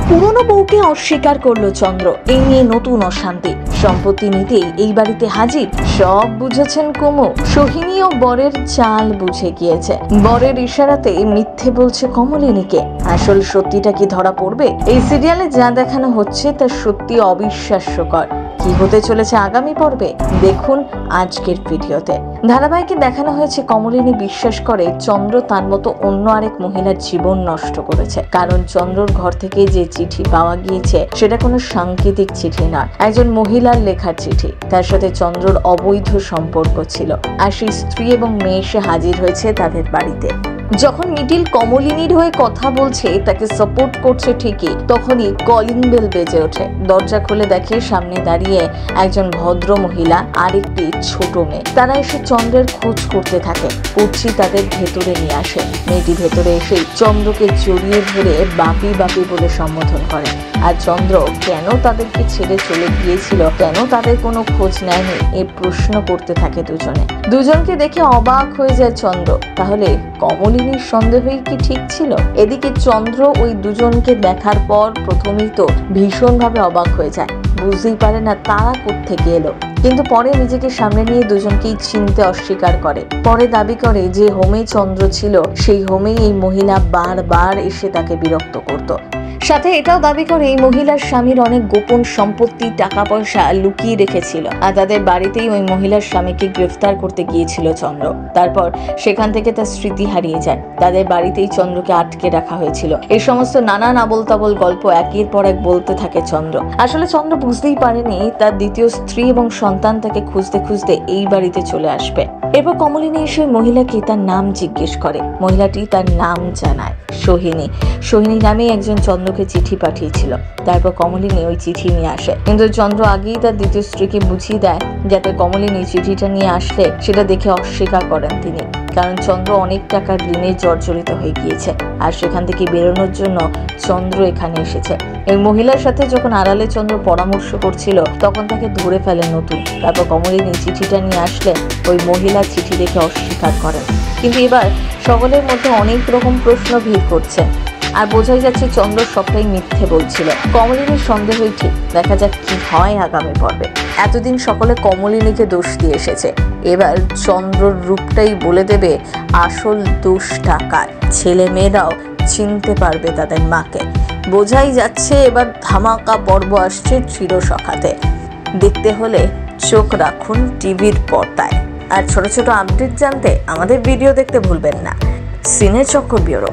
পুরনো বউকে অস্বীকার করলো চন্দ্র, এই নিয়ে নতুন অশান্তি। সম্পত্তি নিতেই এই বাড়িতে হাজির। সব বুঝেছেন কুমু। সোহিনী ও বরের চাল বুঝে গিয়েছে। বরের ইশারাতে মিথ্যে বলছে কমলিনীকে। আসল সত্যিটা কি ধরা পড়বে? এই সিরিয়ালে যা দেখানো হচ্ছে তা সত্যি অবিশ্বাস্যকর। কি হতে চলেছে আগামী পর্বে দেখুন আজকের ভিডিওতে। ধারাবাহিকে দেখানো হয়েছে কমলিনী বিশ্বাস করে চন্দ্র তার মতো অন্য আরেক মহিলার জীবন নষ্ট করেছে। কারণ চন্দ্রর ঘর থেকে যে চিঠি পাওয়া গিয়েছে সেটা কোনো সাংকেতিক চিঠি নয়, একজন মহিলার লেখার চিঠি। তার সাথে চন্দ্রর অবৈধ সম্পর্ক ছিল। আর সেই স্ত্রী এবং মেয়ে এসে হাজির হয়েছে তাদের বাড়িতে। যখন মিডিল কমলিনীর হয়ে কথা বলছে, তাকে সাপোর্ট করছে ঠিকই, তখনই কলিং বেল বেজে ওঠে। দরজা খুলে দেখে সামনে দাঁড়িয়ে একজন ভদ্র মহিলা আর একটি ছোট মেয়ে। তারা এসে চন্দ্রের খোঁজ করতে থাকে। কুর্চি তাদের ভেতরে নিয়ে আসে। মেয়েটি ভেতরে এসেই চন্দ্রকে জড়িয়ে ধরে বাপি বাপি বলে সম্বোধন করে। আর চন্দ্র কেন তাদেরকে ছেড়ে চলে গিয়েছিল, কেন তাদের কোনো খোঁজ নেয়নি, এই প্রশ্ন করতে থাকে দুজনে। দুজনকে দেখে অবাক হয়ে যায় চন্দ্র। তাহলে কমলিনীর সন্দেহই কি ঠিক ছিল? এদিকে চন্দ্র ওই দুজনকে দেখার পর প্রথমেই তো ভীষণভাবে অবাক হয়ে যায়। বুঝতেই পারে না তারা কোত্থেকে এলো। কিন্তু পরে নিজেকে সামনে নিয়ে দুজনকেই চিনতে অস্বীকার করে। পরে দাবি করে যে হোমে চন্দ্র ছিল সেই হোমেই এই মহিলা বারবার এসে তাকে বিরক্ত করত। সাথে এটাও দাবি করে এই মহিলার স্বামীর অনেক গোপন সম্পত্তি, টাকা পয়সা লুকিয়ে রেখেছিল। আর তাদের বাড়িতেই ওই মহিলার স্বামীকে গ্রেফতার করতে গিয়েছিল চন্দ্র। তারপর সেখান থেকে তার স্মৃতি হারিয়ে যায়। তাদের বাড়িতেই চন্দ্রকে আটকে রাখা হয়েছিল। এই সমস্ত নানান আবোল তাবোল গল্প একের পর এক বলতে থাকে চন্দ্র। আসলে চন্দ্র বুঝতেই পারেনি তার দ্বিতীয় স্ত্রী এবং সন্তান তাকে খুঁজতে খুঁজতে এই বাড়িতে চলে আসবে। এরপর কমলিনী এসে মহিলাকে তার নাম জিজ্ঞেস করে। মহিলাটি তার নাম জানায় সোহিনী। সোহিনী নামে একজন চন্দ্রকে চিঠি পাঠিয়েছিল। তারপর কমলিনী ওই চিঠি নিয়ে আসে। কিন্তু চন্দ্র আগেই তার দ্বিতীয় স্ত্রীকে বুঝিয়ে দেয় যাতে কমলিনী চিঠিটা নিয়ে আসলে সেটা দেখে অস্বীকার করেন তিনি। কারণ চন্দ্র অনেক টাকার ঋণে জর্জরিত হয়ে গিয়েছে। আর সেখান থেকে বেরোনোর জন্য চন্দ্র এখানে এসেছে। এই মহিলার সাথে যখন আড়ালে চন্দ্র পরামর্শ করছিল তখন তাকে ধরে ফেলে নতুন। তারপর কমলিনী চিঠিটা নিয়ে আসলে ওই মহিলা চিঠি দেখে অস্বীকার করেন। কিন্তু এবার সকলের মধ্যে অনেক রকম প্রশ্ন ভিড় করছে। আর বোঝাই যাচ্ছে চন্দ্র সবটাই মিথ্যে বলছিল। কমলিনীর সন্দেহই ঠিক। দেখা যাক কি হয় আগামী পর্বে। এতদিন সকলে কমলিনীকে দোষ দিয়ে এসেছে। এবার চন্দ্রর রূপটাই বলে দেবে আসল দোষটা কার। ছেলে মেয়েরাও চিনতে পারবে তাদের মাকে। বোঝাই যাচ্ছে এবার ধামাকা পর্ব আসছে চিরসখাতে। দেখতে হলে চোখ রাখুন টিভির পর্দায়। আর ছোট ছোট আপডেট জানতে আমাদের ভিডিও দেখতে ভুলবেন না। সিনে চক্র ব্যুরো।